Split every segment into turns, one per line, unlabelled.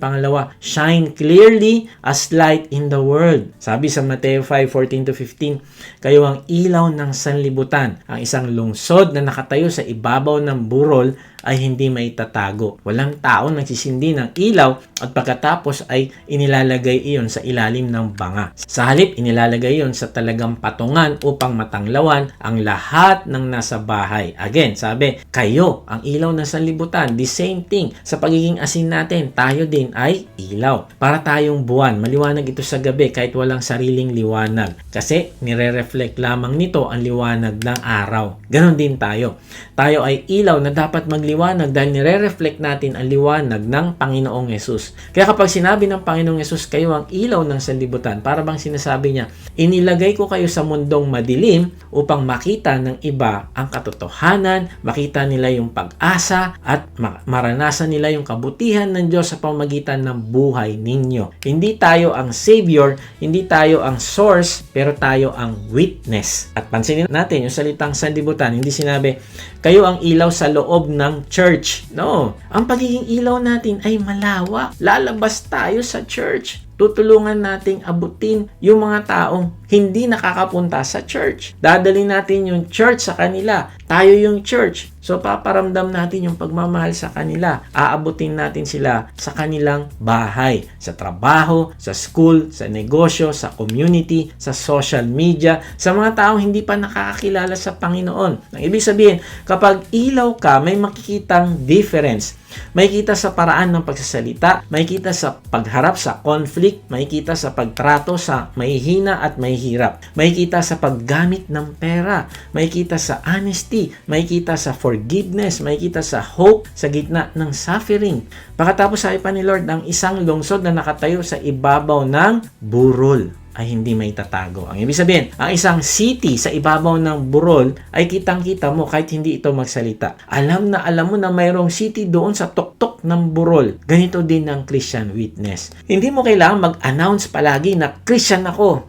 Pangalawa, shine clearly as light in the world. Sabi sa Mateo 5:14-15, kayo ang ilaw ng sanlibutan. Ang isang lungsod na nakatayo sa ibabaw ng burol ay hindi maitatago. Walang tao nagsisindi ng ilaw at pagkatapos ay inilalagay iyon sa ilalim ng banga. Sa halip, inilalagay iyon sa talagang patungan upang matanglawan ang lahat ng nasa bahay. Again, sabi, kayo ang ilaw ng sanlibutan. The same thing. Sa pagiging asin natin, tayo din ay ilaw. Para tayong buwan, maliwanag ito sa gabi kahit walang sariling liwanag. Kasi nire-reflect lamang nito ang liwanag ng araw. Ganon din tayo. Tayo ay ilaw na dapat magliwanag dahil nire-reflect natin ang liwanag ng Panginoong Yesus. Kaya kapag sinabi ng Panginoong Yesus, kayo ang ilaw ng sanlibutan, para bang sinasabi niya, inilagay ko kayo sa mundong madilim upang makita ng iba ang katotohanan, makita nila yung pag-asa at maranasan nila yung kabutihan ng Diyos sa pamamagitan ng buhay ninyo. Hindi tayo ang Savior, hindi tayo ang source, pero tayo ang witness. At pansinin natin yung salitang sanlibutan, hindi sinabi, kayo ang ilaw sa loob ng church. No. Ang pagiging ilaw natin ay malawak. Lalabas tayo sa church. Tutulungan nating abutin yung mga taong hindi nakakapunta sa church. Dadalhin natin yung church sa kanila. Tayo yung church. So, paparamdam natin yung pagmamahal sa kanila. Aabutin natin sila sa kanilang bahay, sa trabaho, sa school, sa negosyo, sa community, sa social media, sa mga taong hindi pa nakakakilala sa Panginoon. Ang ibig sabihin, kapag ilaw ka, may makikitang difference. May kita sa paraan ng pagsasalita, may kita sa pagharap sa conflict, may kita sa pagtrato sa mahihina at mahihirap, may kita sa paggamit ng pera, may kita sa honesty, may kita sa forgiveness, may kita sa hope sa gitna ng suffering. Pagkatapos sabi pa ni Lord, ang isang lungsod na nakatayo sa ibabaw ng burol ay hindi may tatago. Ang ibig sabihin, ang isang city sa ibabaw ng burol ay kitang-kita mo kahit hindi ito magsalita. Alam mo na mayroong city doon sa tuktok ng burol. Ganito din ang Christian witness. Hindi mo kailangan mag-announce palagi na Christian ako.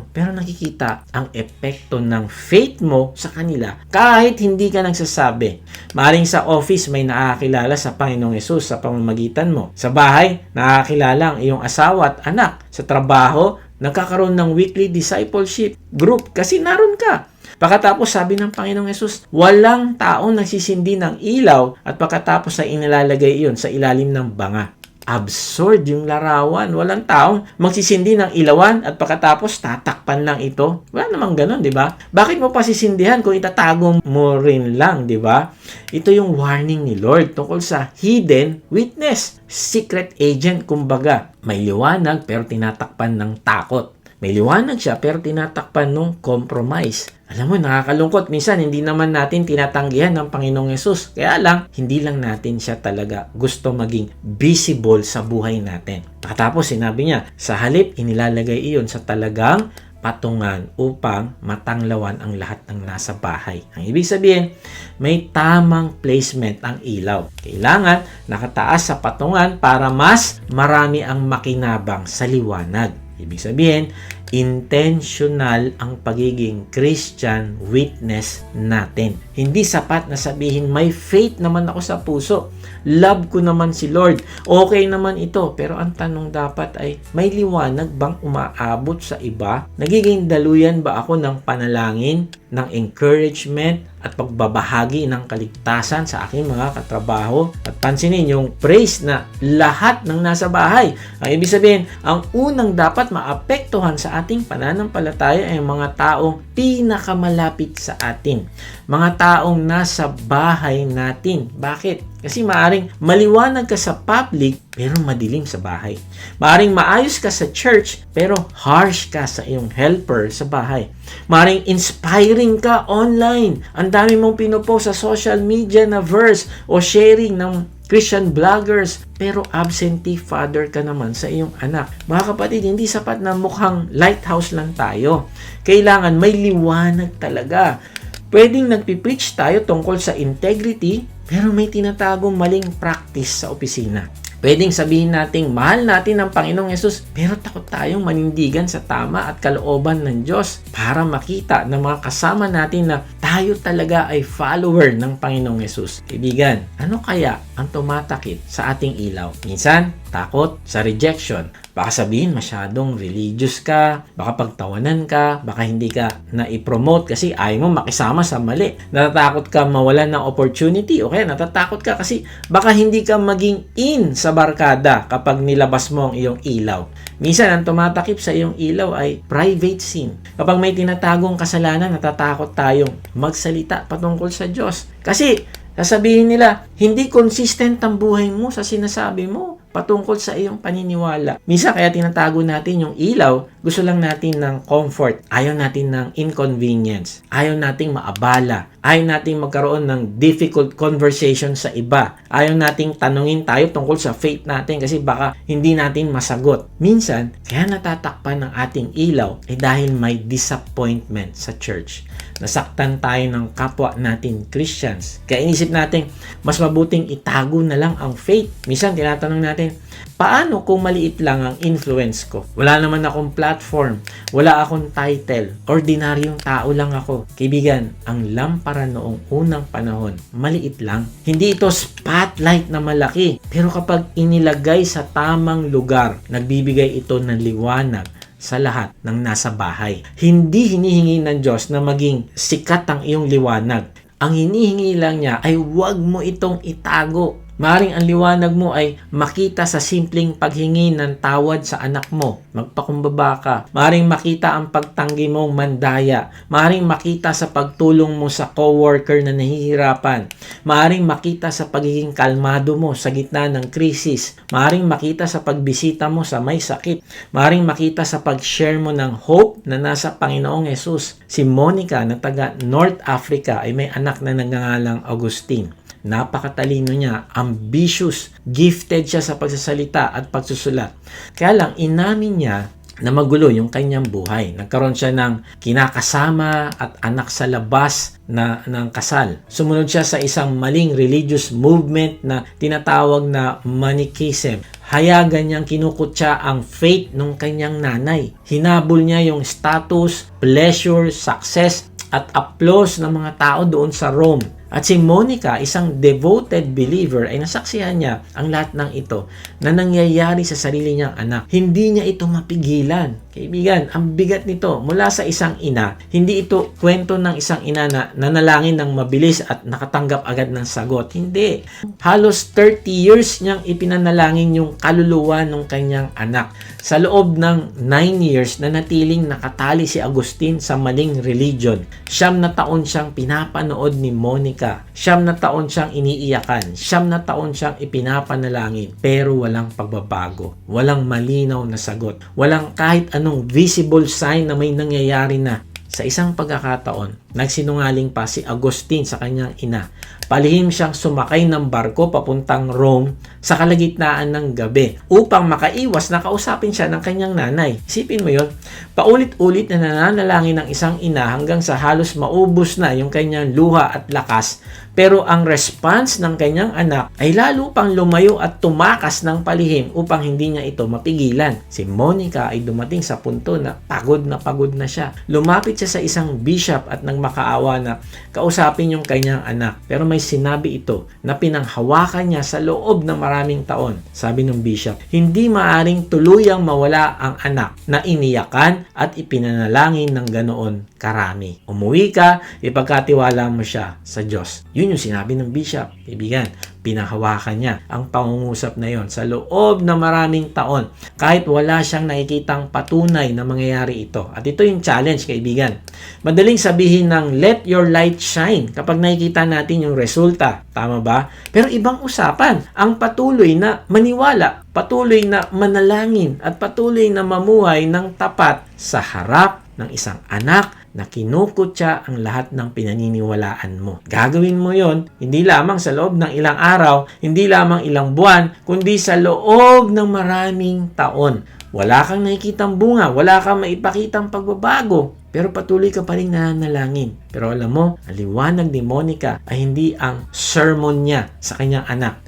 Pero nakikita ang epekto ng faith mo sa kanila kahit hindi ka nagsasabi. Maring sa office may nakakilala sa Panginoong Yesus sa pamamagitan mo. Sa bahay, nakakilala ang iyong asawa at anak. Sa trabaho, nagkakaroon ng weekly discipleship group kasi naroon ka. Pagkatapos sabi ng Panginoong Yesus, walang taong nagsisindi ng ilaw at pagkatapos ay inilalagay iyon sa ilalim ng banga. Absurd yung larawan. Walang taong magsisindi ng ilawan at pagkatapos tatakpan lang ito. Wala namang ganun, di ba? Bakit mo pa sisindihan kung itatago mo rin lang, di ba? Ito yung warning ni Lord tungkol sa hidden witness. Secret agent, kumbaga. May liwanag pero tinatakpan ng takot. May liwanag siya pero tinatakpan ng compromise. Alam mo, nakakalungkot. Minsan, hindi naman natin tinatanggihan ng Panginoong Yesus. Kaya lang, hindi lang natin siya talaga gusto maging visible sa buhay natin. Tapos, sinabi niya, sa halip, inilalagay iyon sa talagang patungan upang matanglawan ang lahat ng nasa bahay. Ang ibig sabihin, may tamang placement ang ilaw. Kailangan nakataas sa patungan para mas marami ang makinabang sa liwanag. Ibig sabihin, intentional ang pagiging Christian witness natin. Hindi sapat na sabihin, may faith naman ako sa puso. Love ko naman si Lord. Okay naman ito. Pero ang tanong dapat ay, may liwanag bang umaabot sa iba? Nagiging daluyan ba ako ng panalangin, ng encouragement, at pagbabahagi ng kaligtasan sa aking mga katrabaho? At pansinin yung praise na lahat ng nasa bahay. Ang ibig sabihin, ang unang dapat maapektuhan sa ating pananampalataya ay mga taong pinakamalapit sa atin. Mga taong nasa bahay natin. Bakit? Kasi maaring maliwanag ka sa public pero madilim sa bahay. Maaring maayos ka sa church pero harsh ka sa iyong helper sa bahay. Maaring inspiring ka online. Ang dami mong pinopost sa social media na verse o sharing ng Christian vloggers, pero absentee father ka naman sa iyong anak. Mga kapatid, hindi sapat na mukhang lighthouse lang tayo. Kailangan may liwanag talaga. Pwedeng nagpipreach tayo tungkol sa integrity, pero may tinatagong maling practice sa opisina. Pwedeng sabihin nating mahal natin ang Panginoong Yesus, pero takot tayong manindigan sa tama at kalooban ng Diyos para makita ng mga kasama natin na tayo talaga ay follower ng Panginoong Yesus. Kaibigan, ano kaya ang tumatakip sa ating ilaw? Minsan, Takot sa rejection. Baka sabihin masyadong religious ka, baka pagtawanan ka, baka hindi ka na-promote kasi ayaw mo makisama sa mali. Natatakot ka mawalan ng opportunity, okay? Natatakot ka kasi baka hindi ka maging in sa barkada kapag nilabas mo ang iyong ilaw. Minsan, ang tumatakip sa iyong ilaw ay private sin. Kapag may tinatagong kasalanan, natatakot tayong magsalita patungkol sa Diyos. Kasi, sasabihin nila, hindi consistent ang buhay mo sa sinasabi mo patungkol sa iyong paniniwala. Minsan kaya tinatago natin yung ilaw, gusto lang natin ng comfort. Ayaw natin ng inconvenience. Ayaw nating maabala. Ayaw nating magkaroon ng difficult conversation sa iba. Ayaw nating tanungin tayo tungkol sa faith natin kasi baka hindi natin masagot. Minsan, kaya natatakpan ng ating ilaw ay dahil may disappointment sa church. Nasaktan tayo ng kapwa natin Christians. Kaya inisip natin, mas mabuting itago na lang ang faith. Minsan, tinatanong natin, paano kung maliit lang ang influence ko? Wala naman akong platform, wala akong title, ordinaryong tao lang ako. Kaibigan, ang lampara noong unang panahon, maliit lang. Hindi ito spotlight na malaki, pero kapag inilagay sa tamang lugar, nagbibigay ito ng liwanag sa lahat ng nasa bahay. Hindi hinihingi ng Diyos na maging sikat ang iyong liwanag. Ang hinihingi lang niya ay huwag mo itong itago. Maring ang liwanag mo ay makita sa simpleng paghingi ng tawad sa anak mo. Magpakumbaba ka. Maring makita ang pagtanggi mong mandaya. Maring makita sa pagtulong mo sa coworker na nahihirapan. Maring makita sa pagiging kalmado mo sa gitna ng krisis. Maring makita sa pagbisita mo sa may sakit. Maring makita sa pag-share mo ng hope na nasa Panginoong Yesus. Si Monica na taga North Africa ay may anak na nagngangalang Augustine. Napakatalino niya, ambitious, gifted siya sa pagsasalita at pagsusulat. Kaya lang, inamin niya na magulo yung kanyang buhay. Nagkaroon siya ng kinakasama at anak sa labas ng kasal. Sumunod siya sa isang maling religious movement na tinatawag na Manichaeism. Hayagan niyang kinukutya ang faith ng kanyang nanay. Hinabol niya yung status, pleasure, success, at applause ng mga tao doon sa Rome. At si Monica, isang devoted believer, ay nasaksihan niya ang lahat ng ito na nangyayari sa sarili niyang anak. Hindi niya ito mapigilan. Kaibigan, ang bigat nito mula sa isang ina. Hindi ito kwento ng isang ina na nanalangin ng mabilis at nakatanggap agad ng sagot. Hindi. Halos 30 years niyang ipinanalangin yung kaluluwa ng kanyang anak. Sa loob ng 9 years na natiling nakatali si Agustin sa maling religion. 9 na taon siyang pinapanood ni Monica. 9 na taon siyang iniiyakan. 9 na taon siyang ipinapanalangin. Pero walang pagbabago. Walang malinaw na sagot. Walang kahit anong visible sign na may nangyayari na. Sa isang pagkakataon, nagsinungaling pa si Agustin sa kanyang ina. Palihim siyang sumakay ng barko papuntang Rome sa kalagitnaan ng gabi upang makaiwas na kausapin siya ng kanyang nanay. Isipin mo yon, paulit-ulit na nananalangin ng isang ina hanggang sa halos maubos na yung kanyang luha at lakas. Pero ang response ng kanyang anak ay lalo pang lumayo at tumakas ng palihim upang hindi niya ito mapigilan. Si Monica ay dumating sa punto na pagod na siya. Lumapit siya sa isang bishop at nagmakaawa na kausapin yung kanyang anak. Pero may sinabi ito na pinanghawakan niya sa loob ng maraming taon. Sabi ng bishop, hindi maaring tuluyang mawala ang anak na iniyakan at ipinanalangin ng ganoon karami. Umuwi ka, ipagkatiwala mo siya sa Diyos. Yun yung sinabi ng bishop. Kaibigan, pinahawakan niya ang pangungusap na yon sa loob ng maraming taon kahit wala siyang nakikitang patunay na mangyayari ito. At ito yung challenge, kaibigan. Madaling sabihin ng let your light shine kapag nakikita natin yung resulta. Tama ba? Pero ibang usapan. Ang patuloy na maniwala, patuloy na manalangin at patuloy na mamuhay ng tapat sa harap ng isang anak na kinukutya ang lahat ng pinaniniwalaan mo. Gagawin mo yon hindi lamang sa loob ng ilang araw, hindi lamang ilang buwan, kundi sa loob ng maraming taon. Wala kang nakikitang bunga, wala kang maipakitang pagbabago, pero patuloy ka pa rin nananalangin. Pero alam mo, ang liwanag ni Monica ay hindi ang sermon niya sa kanyang anak.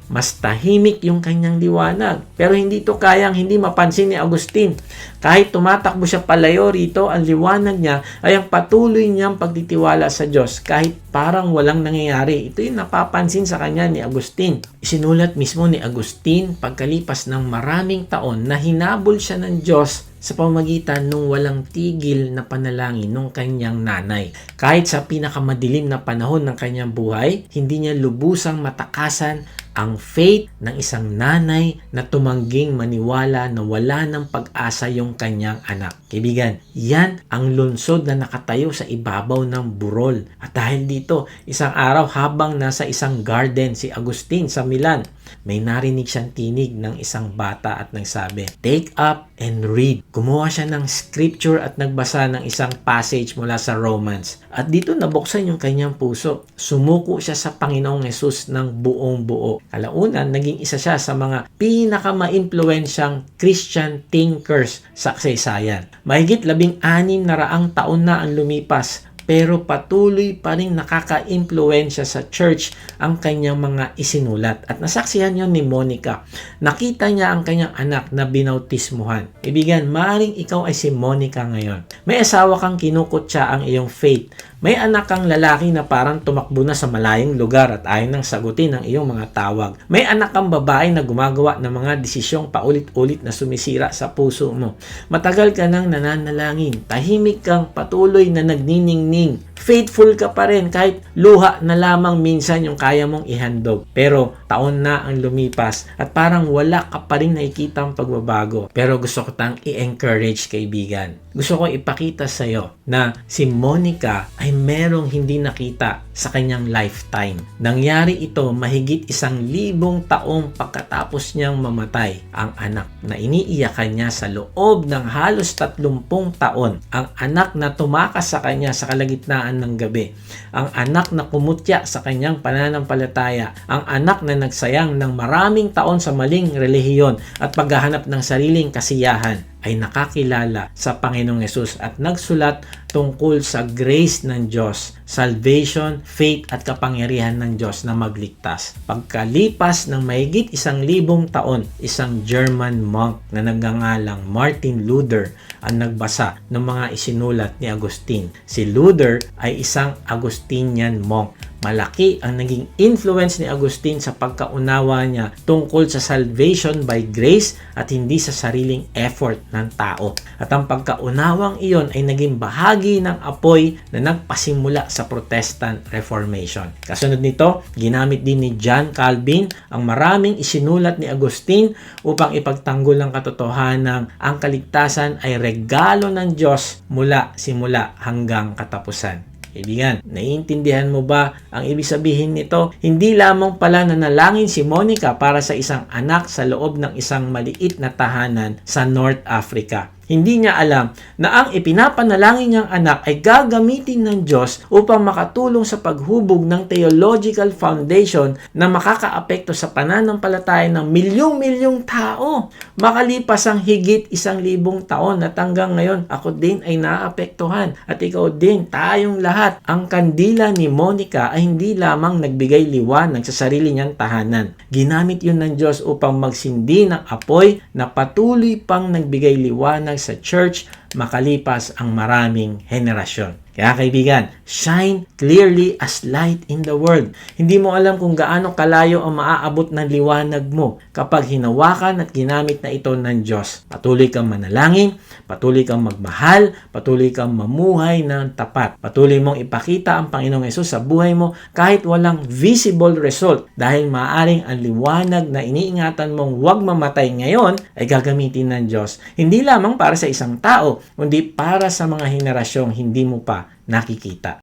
Mas tahimik yung kanyang liwanag. Pero hindi to kayang hindi mapansin ni Agustin. Kahit tumatakbo siya palayo rito, ang liwanag niya ay ang patuloy niyang pagtitiwala sa Diyos kahit parang walang nangyayari. Ito yung napapansin sa kanya ni Agustin. Isinulat mismo ni Agustin pagkalipas ng maraming taon na hinabol siya ng Diyos sa pamamagitan ng walang tigil na panalangin ng kanyang nanay. Kahit sa pinakamadilim na panahon ng kanyang buhay, hindi niya lubusang matakasan ang faith ng isang nanay na tumangging maniwala na wala ng pag-asa yung kanyang anak. Kaibigan, yan ang lungsod na nakatayo sa ibabaw ng burol. At dahil dito, isang araw habang nasa isang garden si Agustin sa Milan, may narinig siyang tinig ng isang bata at nagsabi, "Take up and read." Gumawa siya ng scripture at nagbasa ng isang passage mula sa Romans. At dito nabuksan yung kanyang puso. Sumuko siya sa Panginoong Hesus ng buong buo. Kalaunan, naging isa siya sa mga pinaka-maimpluwensyang Christian thinkers sa kasaysayan. Mahigit 16 taon na ang lumipas, pero patuloy pa rin nakaka-impluwensya sa church ang kanyang mga isinulat. At nasaksihan yon ni Monica. Nakita niya ang kanyang anak na binautismuhan. Ibigan, maaaring ikaw ay si Monica ngayon. May asawa kang kinukutya ang iyong faith. May anak kang lalaki na parang tumakbo na sa malayong lugar at ayaw nang sagutin ang iyong mga tawag. May anak kang babae na gumagawa ng mga desisyong paulit-ulit na sumisira sa puso mo. Matagal ka nang nananalangin. Tahimik kang patuloy na nagniningning. Faithful ka pa rin kahit luha na lamang minsan yung kaya mong ihandog. Pero taon na ang lumipas at parang wala ka pa rin nakikita ang pagbabago. Pero gusto ko tang i-encourage, kaibigan. Gusto ko ipakita sa iyo na si Monica ay merong hindi nakita sa kanyang lifetime. Nangyari ito mahigit 1,000 taong pagkatapos niyang mamatay ang anak na iniiyakan niya sa loob ng halos 30 taon. Ang anak na tumakas sa kanya sa kalagitnaan ng gabi. Ang anak na kumutya sa kanyang pananampalataya. Ang anak na nagsayang ng maraming taon sa maling relihiyon at paghahanap ng sariling kasiyahan ay nakakilala sa Panginoong Hesus at nagsulat tungkol sa grace ng Diyos, salvation, faith at kapangyarihan ng Diyos na magligtas. Pagkalipas ng mahigit 1,000 taon, isang German monk na nagngangalang Martin Luther ang nagbasa ng mga isinulat ni Agustin. Si Luther ay isang Augustinian monk. Malaki ang naging influence ni Agustin sa pagkaunawa niya tungkol sa salvation by grace at hindi sa sariling effort ng tao. At ang pagkaunawang iyon ay naging bahagi ng apoy na nagpasimula sa Protestant Reformation. Kasunod nito, ginamit din ni John Calvin ang maraming isinulat ni Agustin upang ipagtanggol ang katotohanan ang kaligtasan ay regalo ng Diyos mula simula hanggang katapusan. Kaibigan, naiintindihan mo ba ang ibig sabihin nito? Hindi lamang pala nanalangin si Monica para sa isang anak sa loob ng isang maliit na tahanan sa North Africa. Hindi niya alam na ang ipinapanalangin niyang anak ay gagamitin ng Diyos upang makatulong sa paghubog ng theological foundation na makakaapekto sa pananampalataya ng milyong-milyong tao. Makalipas ang higit 1,000 taon at hanggang ngayon, ako din ay naapektuhan at ikaw din, tayong lahat. Ang kandila ni Monica ay hindi lamang nagbigay liwanag sa sarili niyang tahanan. Ginamit yun ng Diyos upang magsindi ng apoy na patuloy pang nagbigay liwanag sa church makalipas ang maraming henerasyon. Kaya kaibigan, shine clearly as light in the world. Hindi mo alam kung gaano kalayo ang maaabot ng liwanag mo kapag hinawakan at ginamit na ito ng Diyos. Patuloy kang manalangin, patuloy kang magmahal, patuloy kang mamuhay ng tapat. Patuloy mong ipakita ang Panginoong Hesus sa buhay mo kahit walang visible result dahil maaaring ang liwanag na iniingatan mong huwag mamatay ngayon ay gagamitin ng Diyos. Hindi lamang para sa isang tao, kundi para sa mga henerasyong hindi mo pa nakikita.